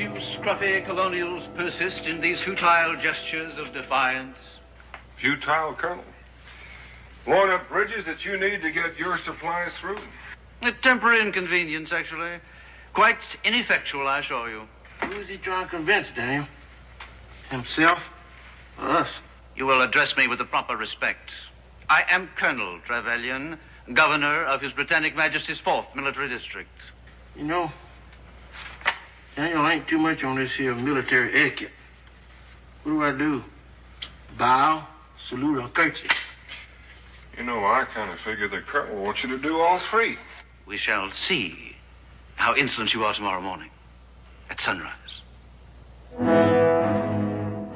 you scruffy colonials persist in these futile gestures of defiance? Futile, Colonel? Blowing up bridges that you need to get your supplies through? A temporary inconvenience, actually. Quite ineffectual, I assure you. Who is he trying to convince, Daniel? Himself or us? You will address me with the proper respect. I am Colonel Trevelyan, Governor of His Britannic Majesty's 4th Military District. You know, Daniel ain't too much on this here military etiquette. What do? Bow, salute, or curtsy? You know, I kind of figured the Colonel wants you to do all three. We shall see how insolent you are tomorrow morning at sunrise. Come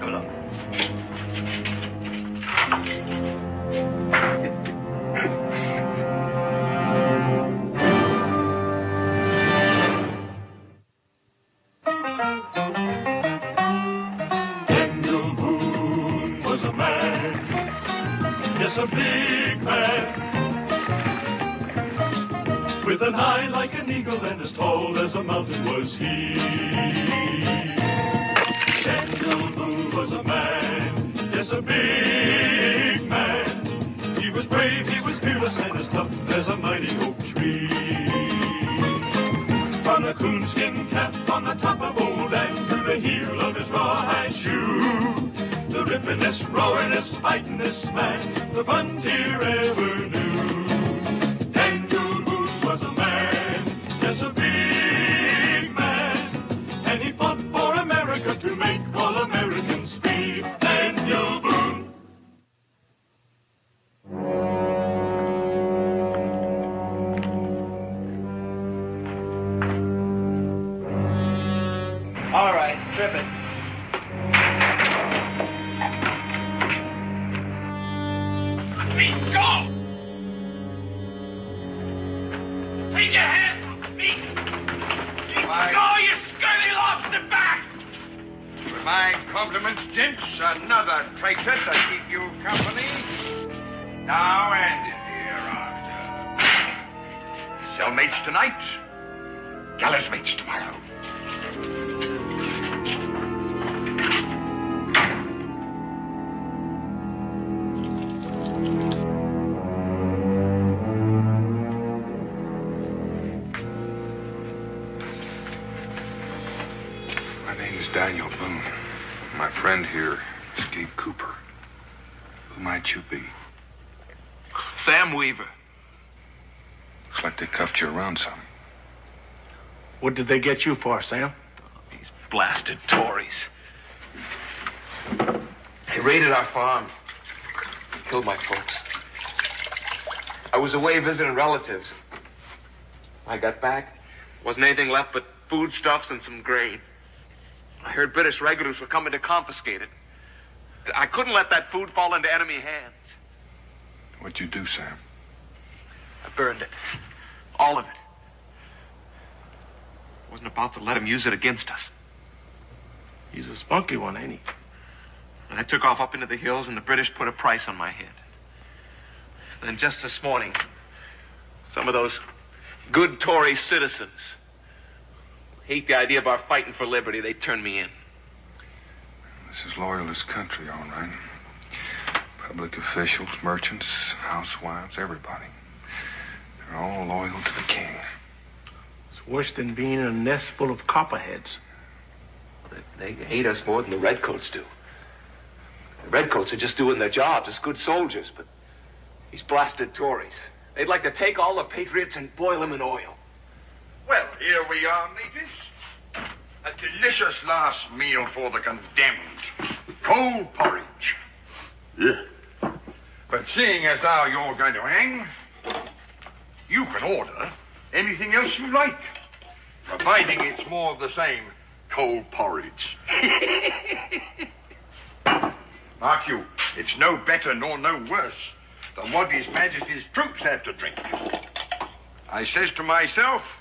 along. Daniel Boone was a man, yes, a big man, with an eye like an eagle and as tall as a mountain was he. Daniel Boone was a man, yes, a big man. He was brave, he was fearless, and as tough as a mighty oak tree. From a coonskin cap on the top of old and to the heel of his rawhide shoe, the rippin'est, roaring'est, fighting'est man the frontier ever knew. Daniel Boone was a man, yes, a big man, and he fought for America to make all Americans free. Daniel Boone. All right, trip it. Let me go! Take your hands off me! Let go, you scurvy lobster backs! With my compliments, gents, another traitor to keep you company. Now and hereafter. Cellmates tonight, gallows mates tomorrow. My name is Daniel Boone. My friend here is Gabe Cooper. Who might you be? Sam Weaver. Looks like they cuffed you around some. What did they get you for, Sam? These blasted Tories. They raided our farm. Killed my folks. I was away visiting relatives. I got back. Wasn't anything left but foodstuffs and some grain. I heard British regulars were coming to confiscate it. I couldn't let that food fall into enemy hands. What'd you do, Sam? I burned it. All of it. Wasn't about to let him use it against us. He's a spunky one, ain't he? And I took off up into the hills, and the British put a price on my head. And then just this morning, some of those good Tory citizens who hate the idea of our fighting for liberty, they turned me in. This is loyalist country, all right. Public officials, merchants, housewives, everybody. They're all loyal to the king. It's worse than being in a nest full of copperheads. They hate us more than the redcoats do. The redcoats are just doing their jobs as good soldiers, but these blasted Tories, they'd like to take all the patriots and boil them in oil. Well, here we are, mateys. A delicious last meal for the condemned. Cold porridge. Yeah. But seeing as how you're going to hang, you can order anything else you like, providing it's more of the same cold porridge. Mark you, it's no better nor no worse than what His Majesty's troops have to drink. I says to myself,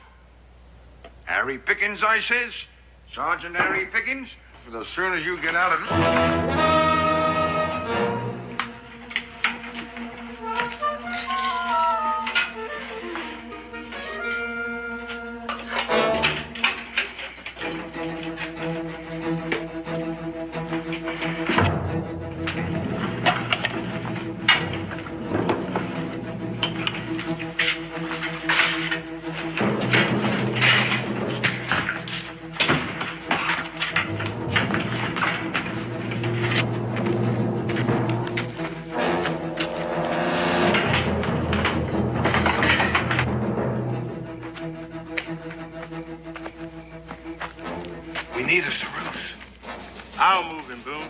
Harry Pickens, I says, Sergeant Harry Pickens, but as soon as you get out of this... We need a Perilous. I'll move him, Boone.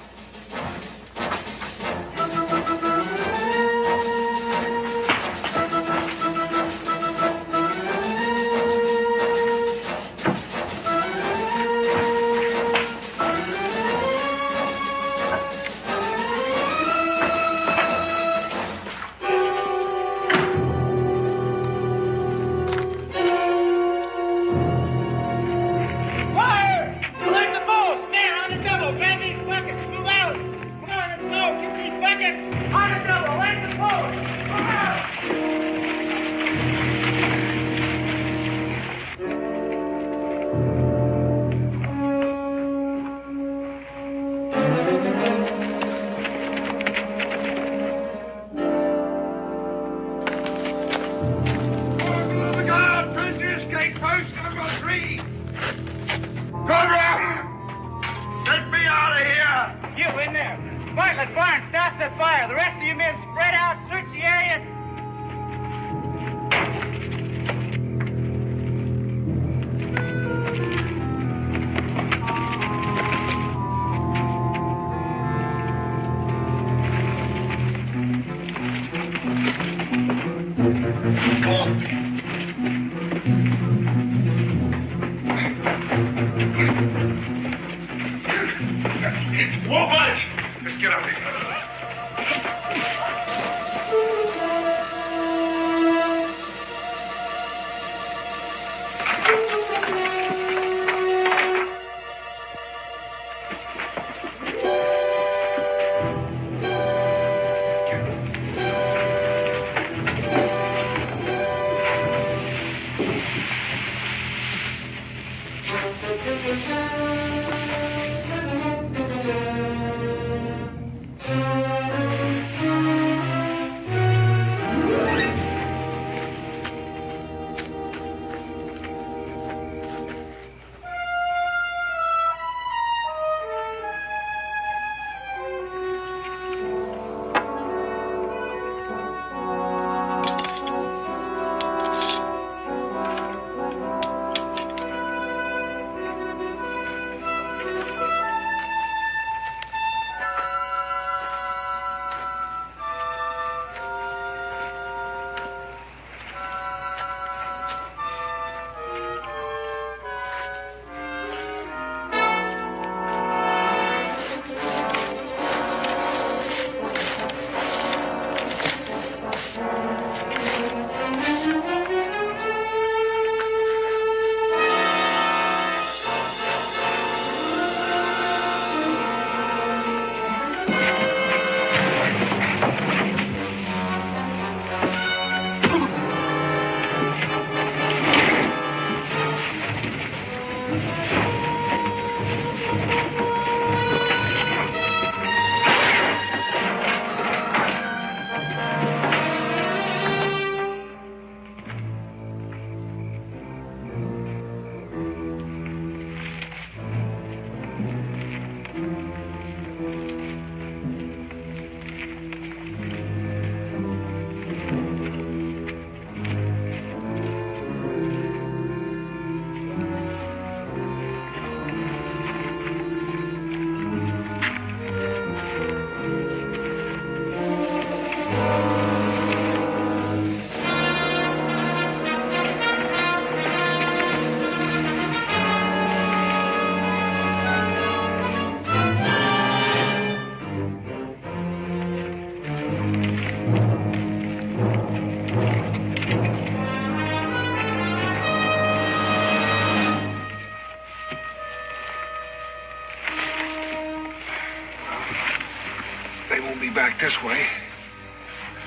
Back this way.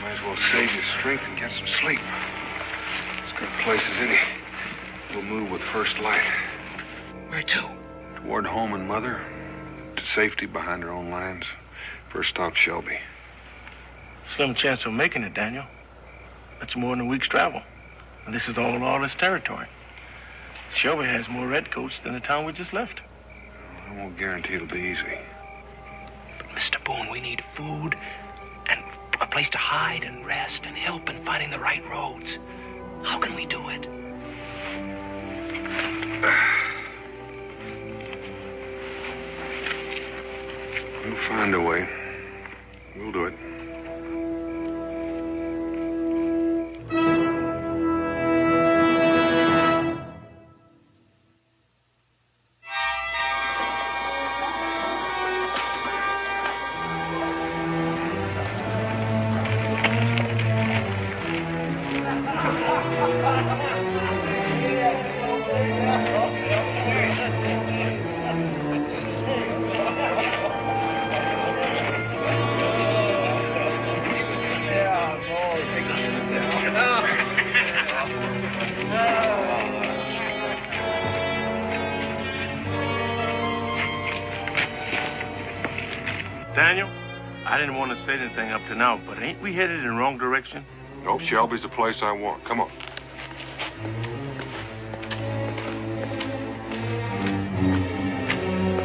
Might as well save your strength and get some sleep. As good a place as any. We'll move with first light. Where to? Toward home and mother. To safety behind our own lines. First stop, Shelby. Slim chance of making it, Daniel. That's more than a week's travel. And this is all lawless territory. Shelby has more redcoats than the town we just left. I won't guarantee it'll be easy. Mr. Boone, we need food and a place to hide and rest and help in finding the right roads. How can we do it? We'll find a way. We'll do it. Daniel, I didn't want to say anything up to now, but ain't we headed in the wrong direction? Nope, Shelby's the place I want. Come on.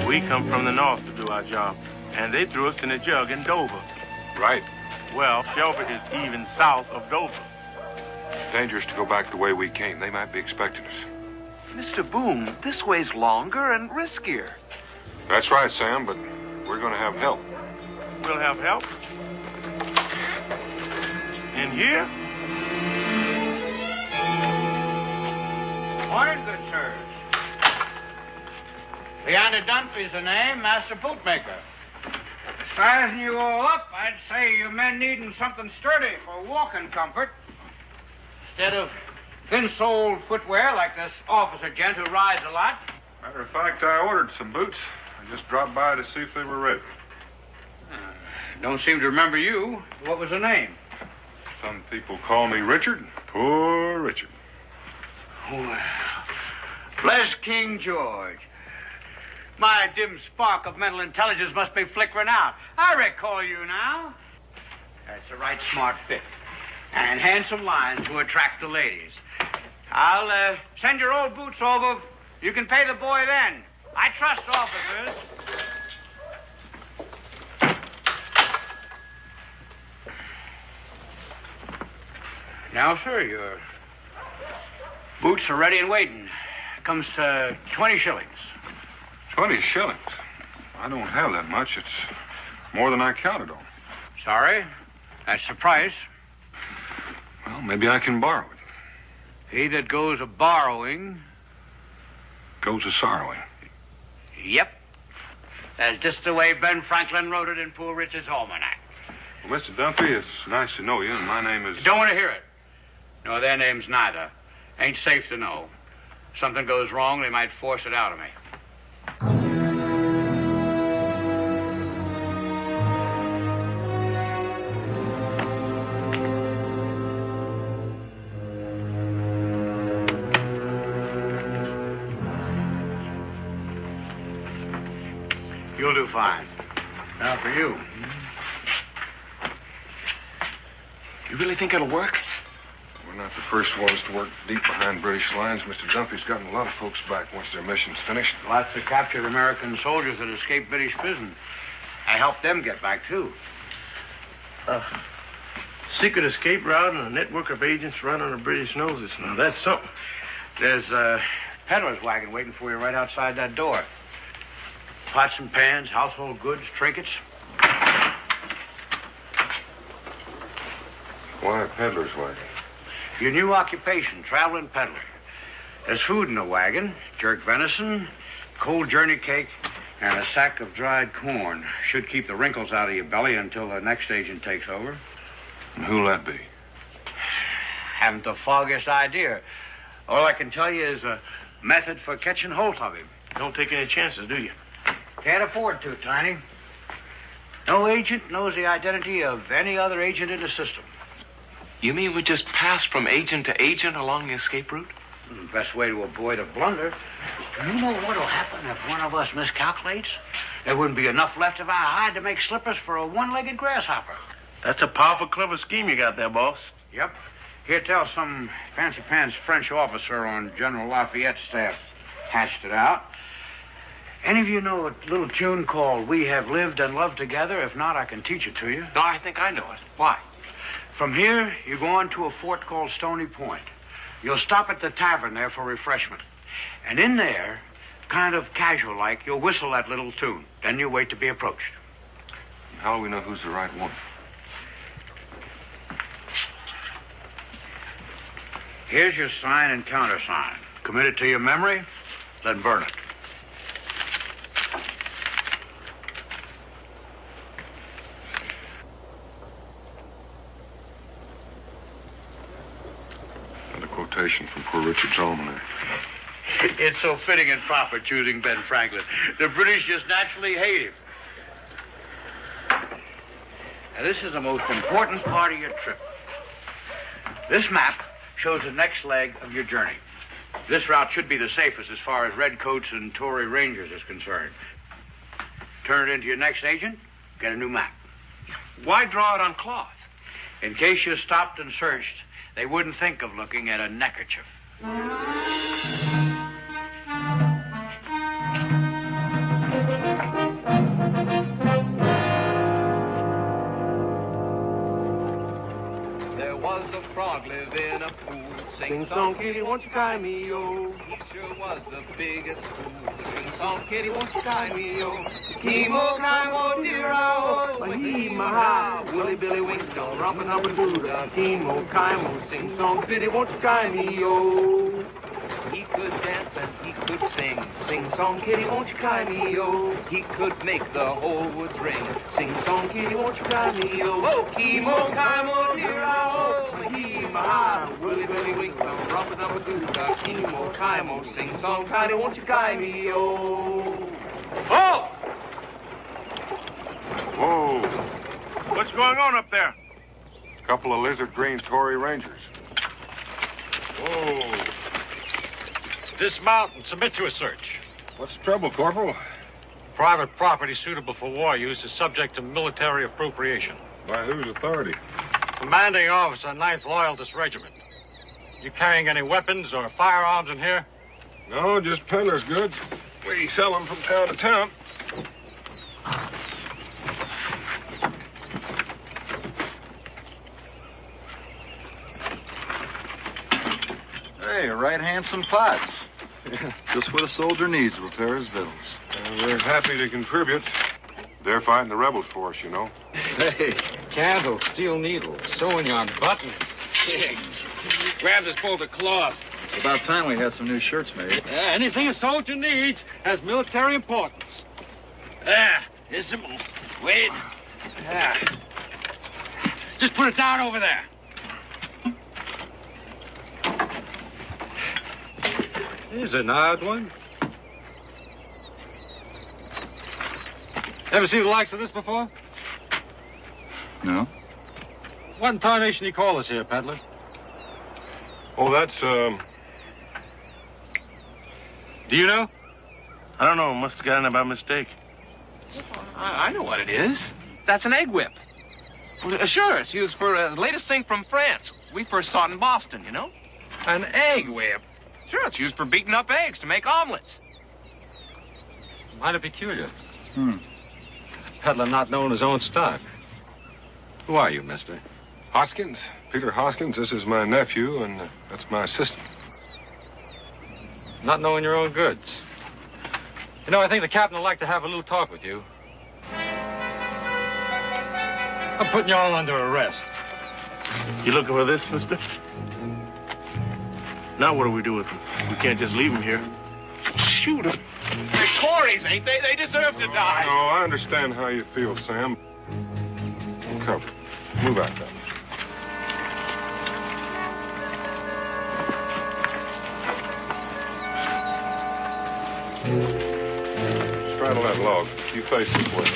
We come from the north to do our job, and they threw us in a jug in Dover. Right. Well, Shelby is even south of Dover. Dangerous to go back the way we came. They might be expecting us. Mr. Boone, this way's longer and riskier. That's right, Sam, but we're going to have help. We'll have help. In here? Morning, good sirs. Leander Dunphy's the name, master bootmaker. Sizing you all up, I'd say you men needing something sturdy for walking comfort. Instead of thin-soled footwear like this officer gent who rides a lot. Matter of fact, I ordered some boots. I just dropped by to see if they were ready. Don't seem to remember you. What was the name? Some people call me Richard. Poor Richard. Well, bless King George. My dim spark of mental intelligence must be flickering out. I recall you now. That's the right smart fit. And handsome lines to attract the ladies. I'll send your old boots over. You can pay the boy then. I trust officers. Now, sir, your boots are ready and waiting. Comes to 20 shillings. 20 shillings? I don't have that much. It's more than I counted on. Sorry. That's the price. Well, maybe I can borrow it. He that goes a-borrowing... goes a-sorrowing. Yep. That's just the way Ben Franklin wrote it in Poor Richard's Almanac. Well, Mr. Dunphy, it's nice to know you, and my name is... Don't want to hear it. No, their names neither. Ain't safe to know. Something goes wrong, they might force it out of me. You'll do fine. Now for you. You really think it'll work? We're not the first ones to work deep behind British lines. Mr. Dunphy's gotten a lot of folks back once their mission's finished. Lots of captured American soldiers that escaped British prison. I helped them get back, too. Secret escape route and a network of agents right under British noses. Now, that's something. There's a peddler's wagon waiting for you right outside that door. Pots and pans, household goods, trinkets. Why a peddler's wagon? Your new occupation, traveling peddler. There's food in the wagon, jerk venison, cold journey cake, and a sack of dried corn. Should keep the wrinkles out of your belly until the next agent takes over. And who'll that be? Haven't the foggiest idea. All I can tell you is a method for catching hold of him. Don't take any chances, do you? Can't afford to, Tiny. No agent knows the identity of any other agent in the system. You mean we just pass from agent to agent along the escape route? Best way to avoid a blunder. Do you know what'll happen if one of us miscalculates? There wouldn't be enough left of our hide to make slippers for a one-legged grasshopper. That's a powerful clever scheme you got there, boss. Yep. Here, tell some fancy-pants French officer on General Lafayette's staff hatched it out. Any of you know a little tune called We Have Lived and Loved Together? If not, I can teach it to you. No, I think I know it. Why? From here, you go on to a fort called Stony Point. You'll stop at the tavern there for refreshment. And in there, kind of casual-like, you'll whistle that little tune. Then you wait to be approached. How do we know who's the right one? Here's your sign and countersign. Commit it to your memory, then burn it. And a quotation from Poor Richard's almanac. It's so fitting and proper choosing Ben Franklin. The British just naturally hate him. Now, this is the most important part of your trip. This map shows the next leg of your journey. This route should be the safest as far as redcoats and Tory Rangers is concerned. Turn it into your next agent, get a new map. Why draw it on cloth? In case you stopped and searched, they wouldn't think of looking at a neckerchief. There was a frog lived in a pool. Sing song, kitty, won't you cry me, yo? He sure was the biggest fool. Sing song, kitty, won't you cry me, yo? Kimo, Kimo, dear, oh, Mahee-Maha, Willie, Billy, Wink, Dong, Rompin' Up and Doodah. Kimo, Kimo, sing song, kitty, won't you cry me, yo? He could dance and he could sing. Sing song, kitty, won't you cry me, yo? He could make the whole woods ring. Sing song, kitty, won't you cry me, yo? Oh, Kimo, Kimo, dear, oh, Mahee-Maha, Willie, Billy, Wink, Dong, Rompin' Up and Doodah. Kimo, Kimo, sing song, kitty, won't you cry me, yo? Oh! Whoa. What's going on up there? A couple of lizard green Tory Rangers. Whoa. Dismount and submit to a search. What's the trouble, Corporal? Private property suitable for war use is subject to military appropriation. By whose authority? Commanding officer, 9th Loyalist Regiment. You carrying any weapons or firearms in here? No, just peddler's goods. We sell them from town to town. Hey, right handsome pots. Just what a soldier needs to repair his victuals. We're happy to contribute. They're fighting the rebels for us, you know. Hey, candles, steel needles, sewing yarn, buttons. Grab this bolt of cloth. It's about time we had some new shirts made. Anything a soldier needs has military importance. Here's some. Wait. Just put it down over there. Here's an odd one. Ever seen the likes of this before? No. What in tarnation do you call us here, peddler? Oh, that's, Do you know? I don't know. Must have gotten it by mistake. I know what it is. That's an egg whip. Well, sure, it's used for the latest thing from France. We first saw it in Boston, you know? An egg whip? Sure, it's used for beating up eggs to make omelets. Mighty peculiar. Peddler not knowing his own stock. Who are you, mister? Hoskins. Peter Hoskins. This is my nephew, and that's my assistant. Not knowing your own goods. You know, I think the captain would like to have a little talk with you. I'm putting you all under arrest. You looking for this, mister? Now what do we do with him? We can't just leave him here. Shoot him. They're Tories, ain't they? They deserve to die. No, I understand how you feel, Sam. Come, move out there. Straddle that log. You face this way.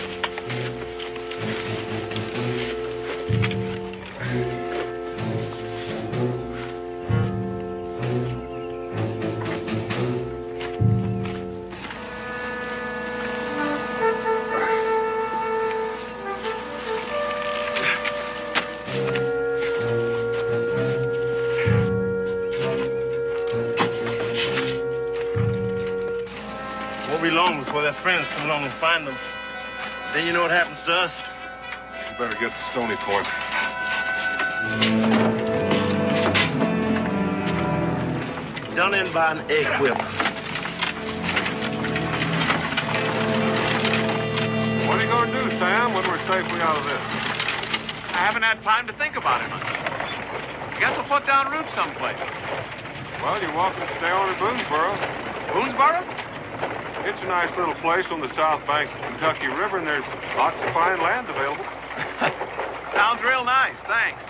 Won't be long before their friends come along and find them. Then you know what happens to us. You better get to Stony Point. Done in by an egg whip. What are you gonna do, Sam, when we're safely out of this? I haven't had time to think about it much. I guess I'll put down roots someplace. Well, you're welcome to stay on in Boonesboro. Boonesboro? It's a nice little place on the south bank of the Kentucky River, and there's lots of fine land available. Sounds real nice, thanks.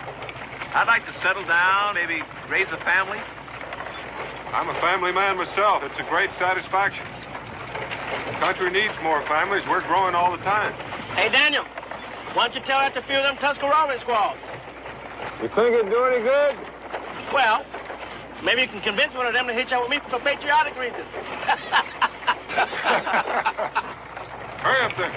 I'd like to settle down, maybe raise a family. I'm a family man myself. It's a great satisfaction. The country needs more families. We're growing all the time. Hey, Daniel, why don't you tell that to a few of them Tuscarora squaws? You think it'd do any good? Well, maybe you can convince one of them to hitch up with me for patriotic reasons. Hurry up there.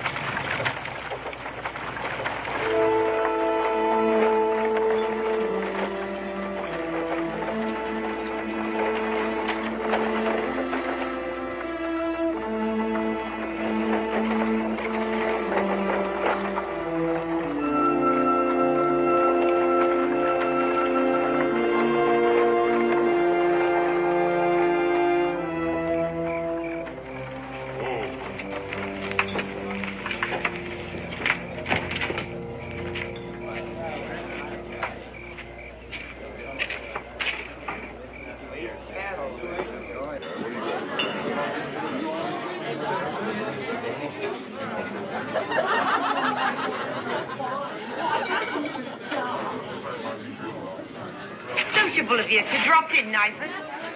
Sociable of you to drop in, neighbours.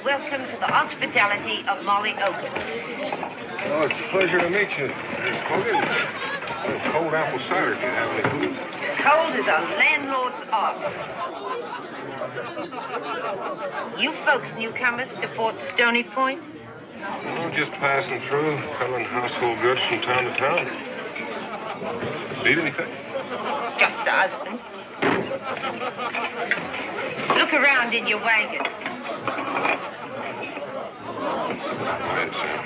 Welcome to the hospitality of Molly Oaken. Oh, it's a pleasure to meet you, Miss Hogan. Oh, cold apple cider if you have any, please. Cold as a landlord's arm. You folks newcomers to Fort Stony Point? Oh, just passing through, peddling household goods from town to town. Need anything? Just a husband. Look around in your wagon. Right, Sam.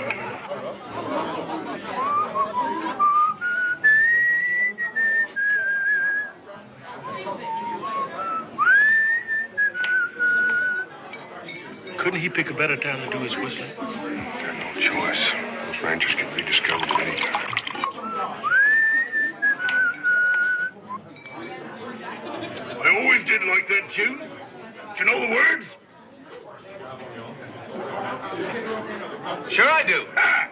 Couldn't he pick a better time to do his whistling? Got no choice. Those rangers can be discovered at any time. I always did like that tune. Do you know the words? Sure I do. Ha!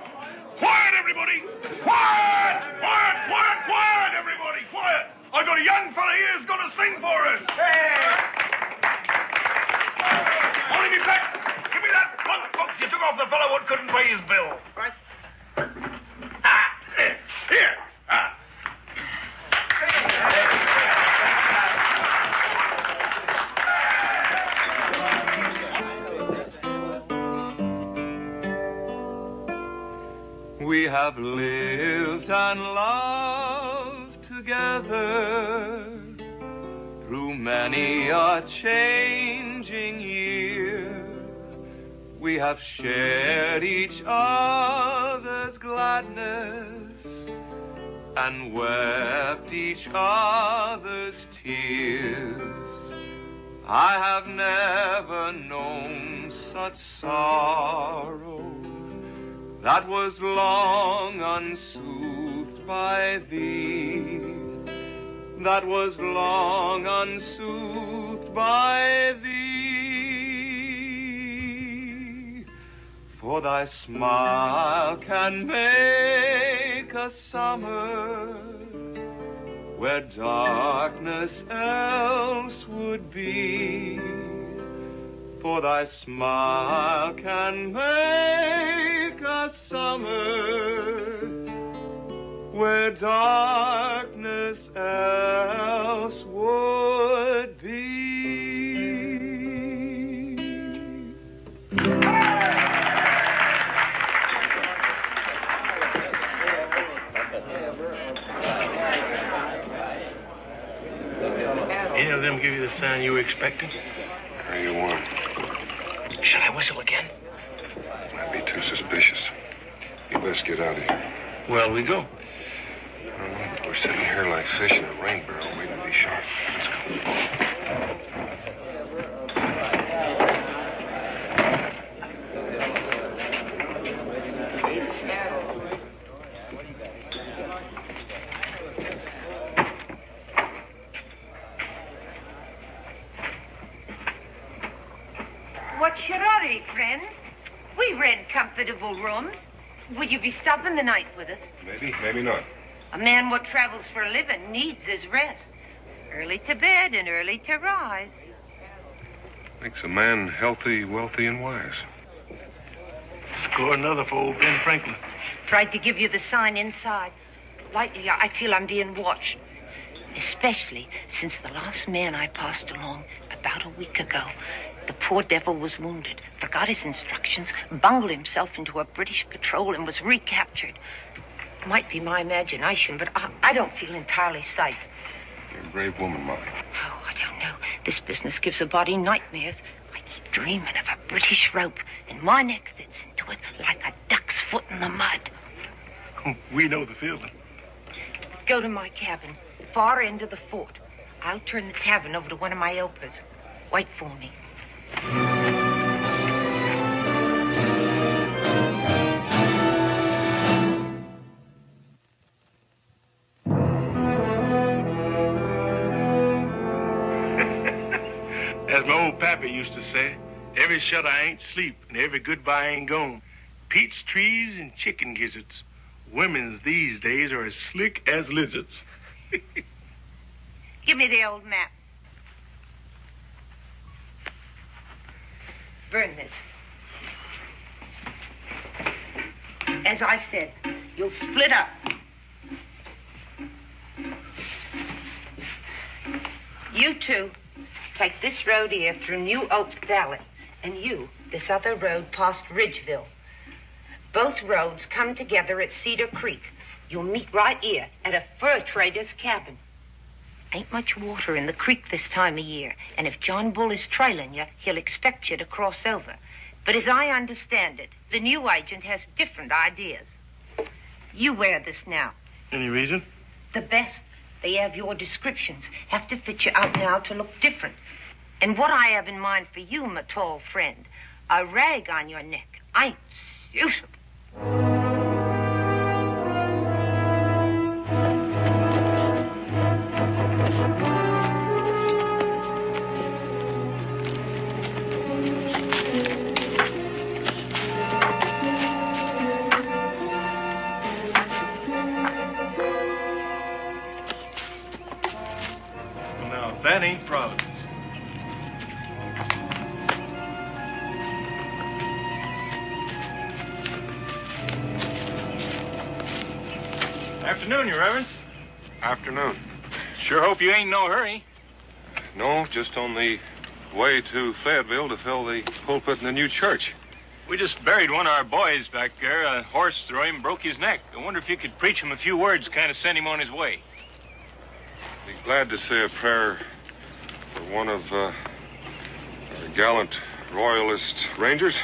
Quiet, everybody! Quiet! Quiet, quiet, quiet, everybody! Quiet! I got a young fella here who's going to sing for us. Hey! Molly, me back! Give me that $1 you took off the fellow what couldn't pay his bill. Right. Here. We have lived and loved together through many a changing year. We have shared each other's gladness and wept each other's tears. I have never known such sorrow that was long unsoothed by thee, that was long unsoothed by thee. For thy smile can make a summer where darkness else would be. For thy smile can make a summer where darkness else would be. Any of them give you the sign you were expecting? Either one. Should I whistle again? Might be too suspicious. You best get out of here. Well, we go. I don't know, but we're sitting here like fish in a rain barrel waiting to be shot. Let's go. Howdy, friends. We rent comfortable rooms. Would you be stopping the night with us? Maybe, maybe not. A man what travels for a living needs his rest. Early to bed and early to rise. Makes a man healthy, wealthy, and wise. Score another for old Ben Franklin. Tried to give you the sign inside. Lately, I feel I'm being watched. Especially since the last man I passed along about a week ago. The poor devil was wounded, forgot his instructions, bungled himself into a British patrol, and was recaptured. Might be my imagination, but I don't feel entirely safe. You're a brave woman, Molly. Oh, I don't know. This business gives a body nightmares. I keep dreaming of a British rope, and my neck fits into it like a duck's foot in the mud. We know the feeling. Go to my cabin, far end of the fort. I'll turn the tavern over to one of my helpers. Wait for me. As my old pappy used to say, every shut eye ain't sleep and every goodbye ain't gone. Peach trees and chicken gizzards. Women's these days are as slick as lizards. Give me the old map. Burn this. As I said, you'll split up. You two take this road here through New Oak Valley, and you, this other road past Ridgeville. Both roads come together at Cedar Creek. You'll meet right here at a fur trader's cabin. Ain't much water in the creek this time of year, and if John Bull is trailing you, he'll expect you to cross over. But as I understand it, the new agent has different ideas. You wear this now. Any reason? The best. They have your descriptions. Have to fit you out now to look different. And what I have in mind for you, my tall friend, a rag on your neck ain't suitable. That ain't Providence. Afternoon, Your Reverence. Afternoon. Sure hope you ain't in no hurry. No, just on the way to Fayetteville to fill the pulpit in the new church. We just buried one of our boys back there. A horse threw him, broke his neck. I wonder if you could preach him a few words, kind of send him on his way. Be glad to say a prayer for one of our gallant Royalist Rangers.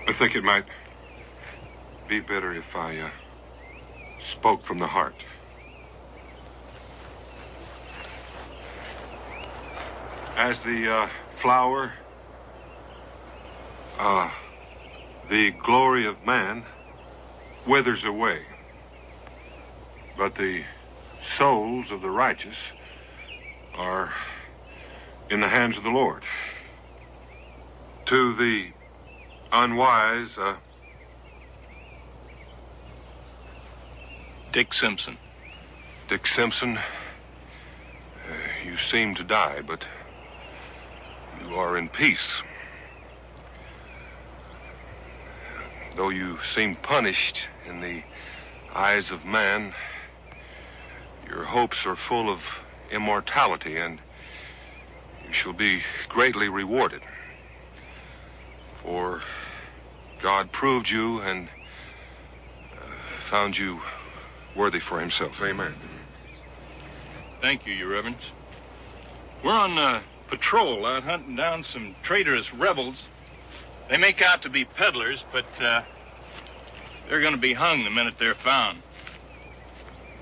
I think it might be better if I spoke from the heart. As the flower, the glory of man withers away, but the souls of the righteous are in the hands of the Lord. To the unwise, Dick Simpson. Dick Simpson, you seem to die, but you are in peace. Though you seem punished in the eyes of man, your hopes are full of immortality, and you shall be greatly rewarded. For God proved you and found you worthy for himself. Amen. Thank you, Your Reverence. We're on patrol out hunting down some traitorous rebels. They make out to be peddlers, but they're going to be hung the minute they're found.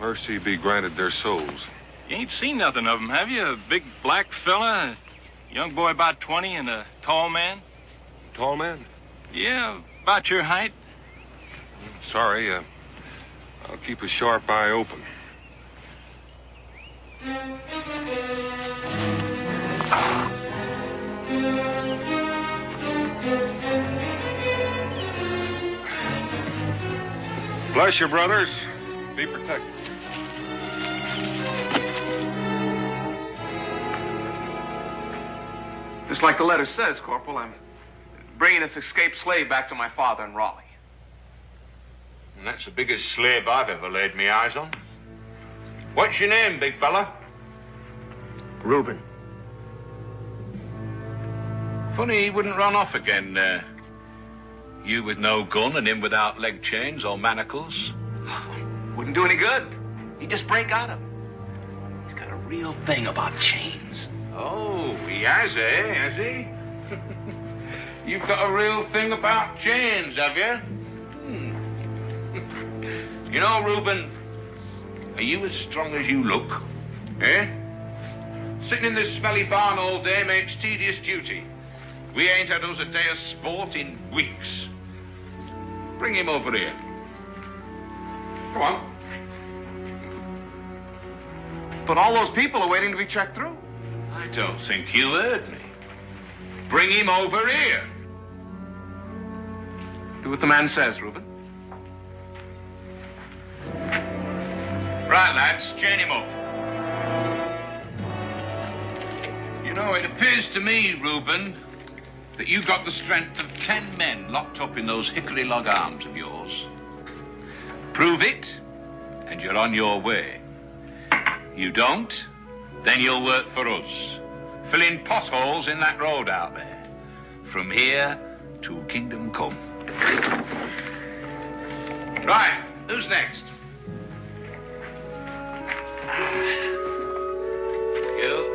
Mercy be granted their souls. You ain't seen nothing of them, have you? A big black fella, a young boy about 20, and a tall man? Tall man? Yeah, about your height. Sorry, I'll keep a sharp eye open. Bless you, brothers. Be protected. Just like the letter says, Corporal, I'm bringing this escaped slave back to my father in Raleigh. And that's the biggest slave I've ever laid my eyes on. What's your name, big fella? Reuben. Funny he wouldn't run off again. You with no gun and him without leg chains or manacles. Wouldn't do any good. He'd just break out of them. He's got a real thing about chains. Oh, he has, eh? Has he? You've got a real thing about chains, have you? You know, Reuben, are you as strong as you look? Eh? Sitting in this smelly barn all day makes tedious duty. We ain't had us a day of sport in weeks. Bring him over here. Come on. But all those people are waiting to be checked through. I don't think you heard me. Bring him over here. Do what the man says, Reuben. Right, lads, chain him up. You know, it appears to me, Reuben, that you got the strength of 10 men locked up in those hickory log arms of yours. Prove it, and you're on your way. You don't, then you'll work for us, filling potholes in that road out there, from here to Kingdom Come. Right, who's next? You.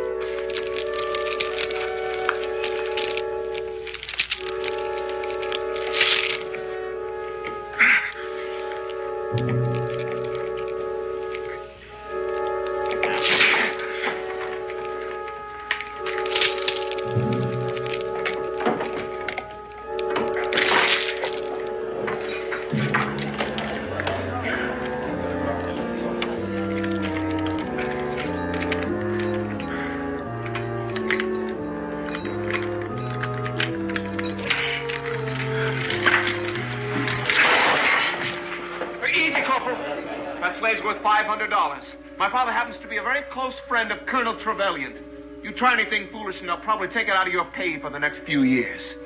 Worth $500. My father happens to be a very close friend of Colonel Trevelyan. You try anything foolish and they'll probably take it out of your pay for the next few years.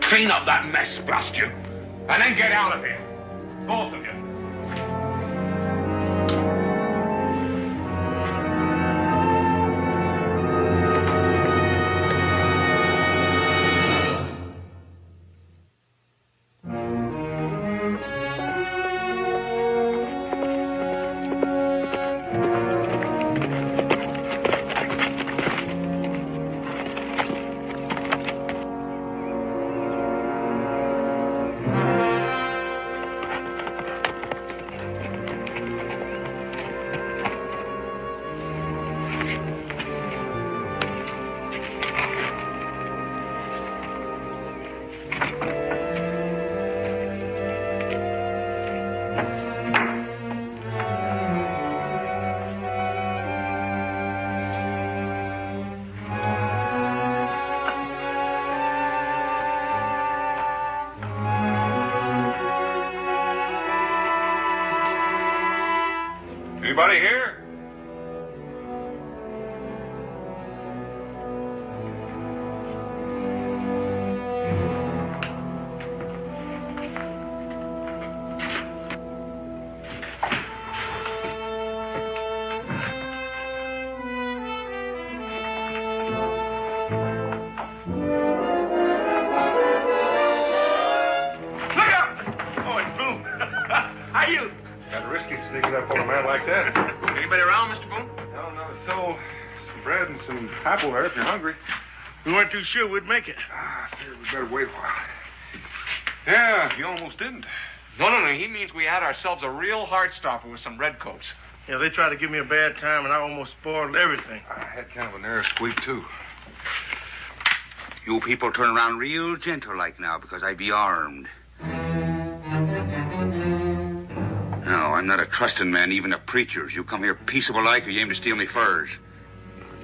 Clean up that mess, blast you, and then get out of here. Both of you. Anybody here? Boone. How you? Kind of risky sneaking up on a man like that. Anybody around, Mr. Boone? No, not a soul. Some bread and some apple there if you're hungry. We weren't too sure we'd make it. I figured we better wait a while. Yeah, you almost didn't. No. He means we had ourselves a real heart stopper with some redcoats. Yeah, they tried to give me a bad time, and I almost spoiled everything. I had kind of a narrow squeak, too. You people turn around real gentle like now, because I be armed. No, I'm not a trusting man, even to preachers. You come here peaceable like, or you aim to steal me furs.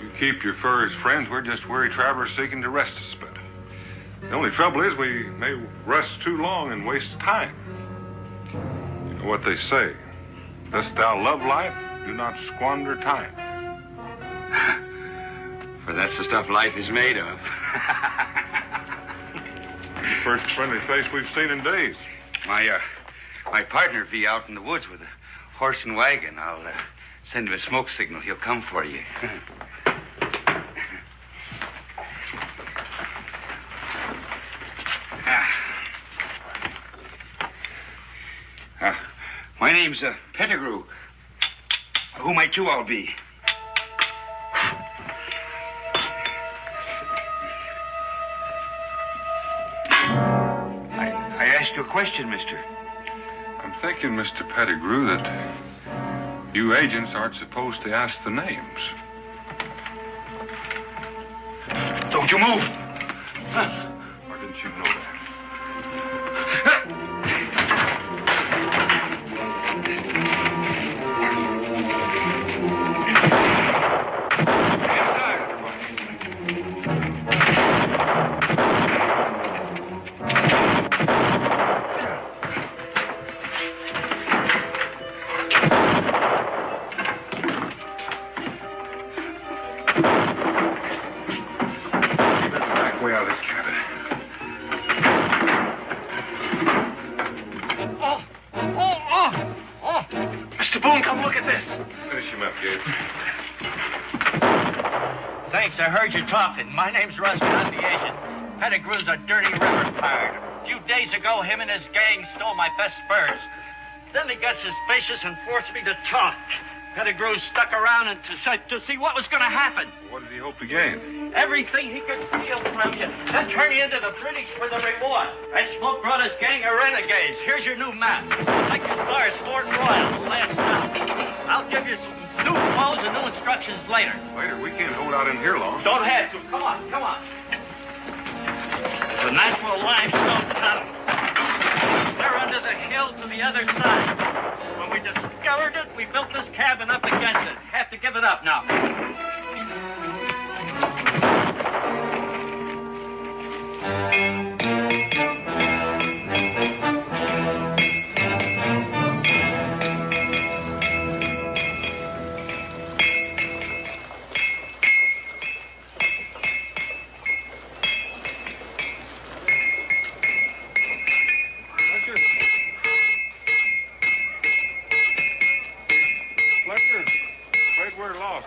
You keep your furs, friends. We're just weary travelers seeking to rest a bit. The only trouble is we may rest too long and waste time. You know what they say. Dost thou love life, do not squander time. For that's the stuff life is made of. The first friendly face we've seen in days. My partner be out in the woods with a horse and wagon. I'll send him a smoke signal. He'll come for you. My name's Pettigrew. Who might you all be? I ask you a question, mister. I'm thinking, Mr. Pettigrew, that you agents aren't supposed to ask the names. Don't you move! Or didn't you know that? Way out of this cabin. Oh! Mr. Boone, come look at this. Finish him up, Gabe. Thanks, I heard you talking. My name's Ruskin, I'm the agent. Pettigrew's a dirty river pirate. A few days ago, him and his gang stole my best furs. Then they got suspicious and forced me to talk. Pettigrew stuck around and to see what was going to happen. What did he hope to gain? Everything he could steal from you. Then turn you into the British for the reward. That smoke brought his gang of renegades. Here's your new map. Like as far as Fort Royal, the last stop. I'll give you some new clothes and new instructions later. Later, we can't hold out in here long. Don't have to. Come on. It's a natural limestone tunnel. They're under the hill to the other side. When we discovered it, we built this cabin up against it. Have to give it up now.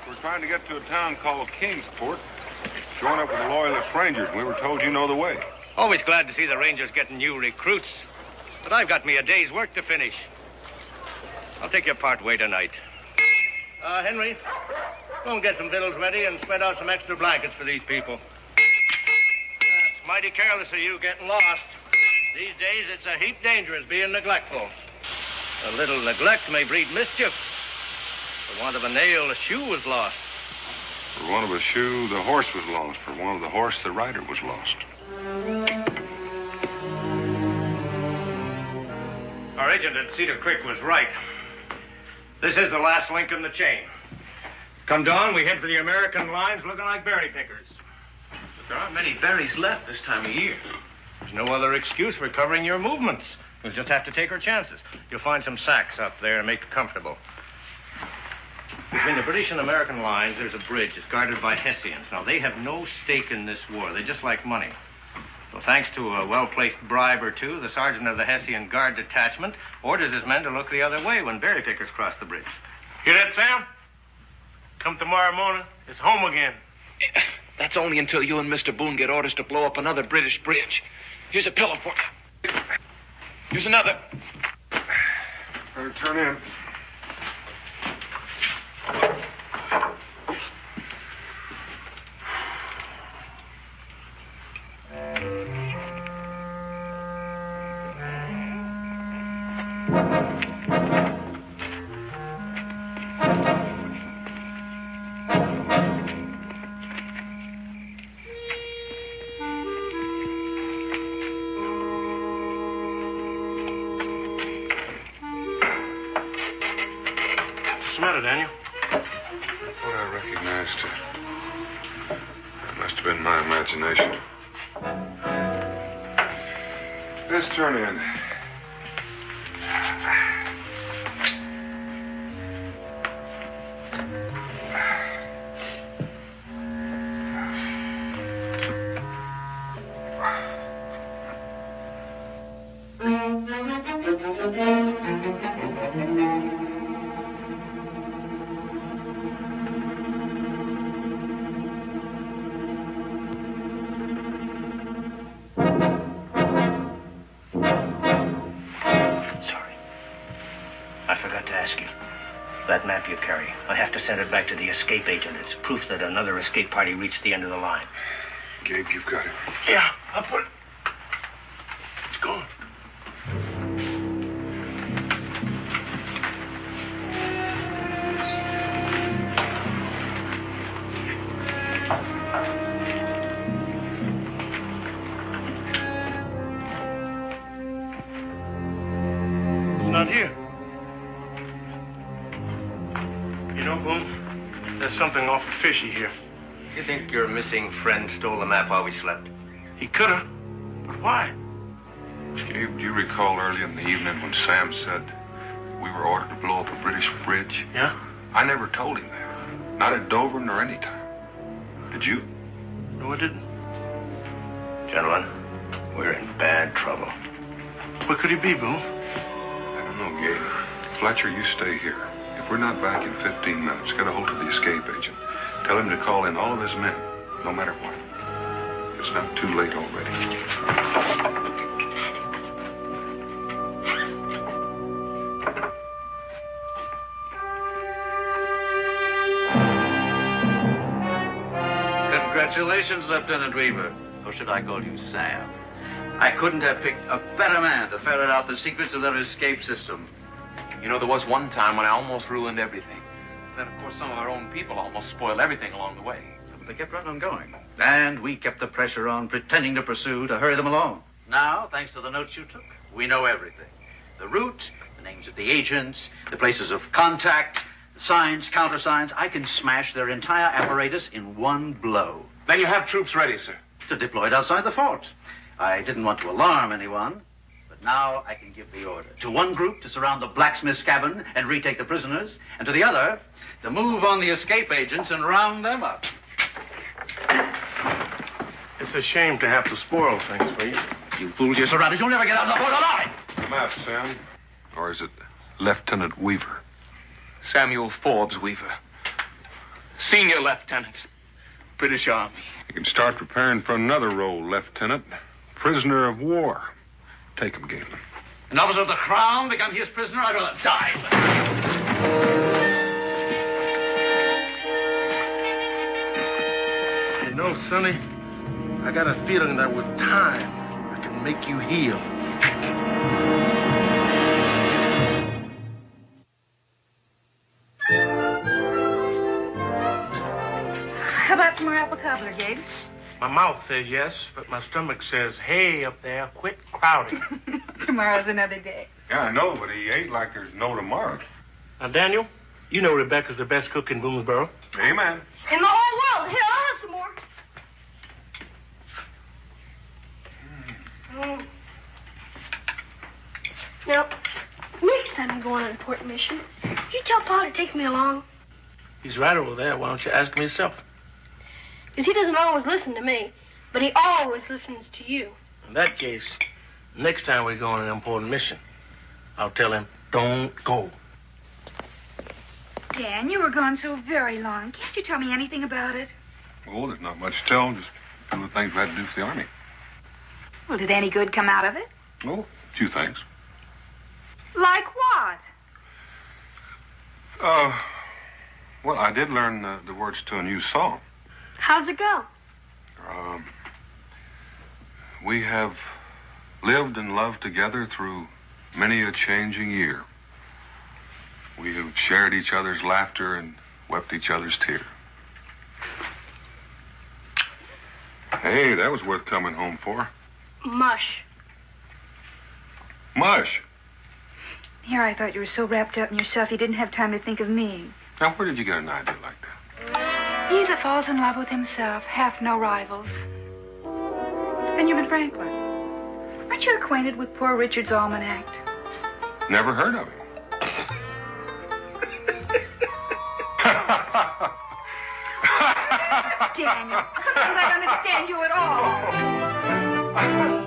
We're trying to get to a town called Kingsport. Join up with the Loyalist Rangers. We were told you know the way. Always glad to see the Rangers getting new recruits. But I've got me a day's work to finish. I'll take your part way tonight. Henry, go and get some victuals ready and spread out some extra blankets for these people. It's mighty careless of you getting lost. These days, it's a heap dangerous being neglectful. A little neglect may breed mischief. For want of a nail, a shoe was lost. For want of a shoe, the horse was lost. For want of the horse, the rider was lost. Our agent at Cedar Creek was right. This is the last link in the chain. Come dawn, we head for the American lines looking like berry pickers. But there aren't many berries left this time of year. There's no other excuse for covering your movements. We'll just have to take our chances. You'll find some sacks up there and make it comfortable. Between the British and American lines, there's a bridge. It's guarded by Hessians. Now, they have no stake in this war. They just like money. So thanks to a well-placed bribe or two, the sergeant of the Hessian Guard Detachment orders his men to look the other way when berry pickers cross the bridge. Hear that, Sam? Come tomorrow morning, it's home again. That's only until you and Mr. Boone get orders to blow up another British bridge. Here's a pillow for you. Here's another. Better turn in. What's the matter, Daniel? I thought I recognized her. It must have been my imagination. Let's turn in. I forgot to ask you. That map you carry, I have to send it back to the escape agent. It's proof that another escape party reached the end of the line. Gabe, you've got it. Yeah, I'll put it. It's gone. It's not here. You know, Boone, there's something awful fishy here. You think your missing friend stole the map while we slept? He could have, but why? Gabe, do you recall early in the evening when Sam said we were ordered to blow up a British bridge? Yeah? I never told him that. Not at Dover nor any time. Did you? No, I didn't. Gentlemen, we're in bad trouble. Where could he be, Boone? I don't know, Gabe. Fletcher, you stay here. If we're not back in 15 minutes, get a hold of the escape agent. Tell him to call in all of his men, no matter what. It's not too late already. Congratulations, Lieutenant Weaver. Or should I call you Sam? I couldn't have picked a better man to ferret out the secrets of their escape system. You know, there was one time when I almost ruined everything. Then, of course, some of our own people almost spoiled everything along the way. But they kept right on going. And we kept the pressure on, pretending to pursue, to hurry them along. Now, thanks to the notes you took, we know everything. The route, the names of the agents, the places of contact, the signs, countersigns. I can smash their entire apparatus in one blow. Then you have troops ready, sir. To deploy it outside the fort. I didn't want to alarm anyone, but now I can give the order. To one group to surround the blacksmith's cabin and retake the prisoners, and to the other to move on the escape agents and round them up. It's a shame to have to spoil things for you. You fools, you're surrounded. You'll never get out of the fort alive. The map, Sam. Or is it Lieutenant Weaver? Samuel Forbes Weaver. Senior Lieutenant. British Army. You can start preparing for another role, Lieutenant. Prisoner of war. Take him, Gabe. An officer of the Crown become his prisoner? I'd rather die. You know, Sonny, I got a feeling that with time, I can make you heal. How about some more apple cobbler, Gabe? My mouth says yes, but my stomach says, hey, up there, quit crowding. Tomorrow's another day. Yeah, I know, but he ate like there's no tomorrow. Now, Daniel, you know Rebecca's the best cook in Boonesboro. Amen. In the whole world. Here, I'll have some more. Now, next time I go on an important mission, you tell Pa to take me along. He's right over there. Why don't you ask him yourself? Because he doesn't always listen to me, but he always listens to you. In that case, next time we go on an important mission, I'll tell him, don't go. Dan, you were gone so very long. Can't you tell me anything about it? Oh, there's not much to tell. Just some of the things we had to do for the Army. Well, did any good come out of it? Oh, a few things. Like what? Well, I did learn the words to a new song. How's it go? We have lived and loved together through many a changing year. We have shared each other's laughter and wept each other's tears. Hey, that was worth coming home for. Mush. Mush. Here, I thought you were so wrapped up in yourself you didn't have time to think of me. Now, where did you get an idea like that? He that falls in love with himself hath no rivals. Benjamin Franklin. Aren't you acquainted with Poor Richard's Almanac? Never heard of him. Daniel, sometimes I don't understand you at all.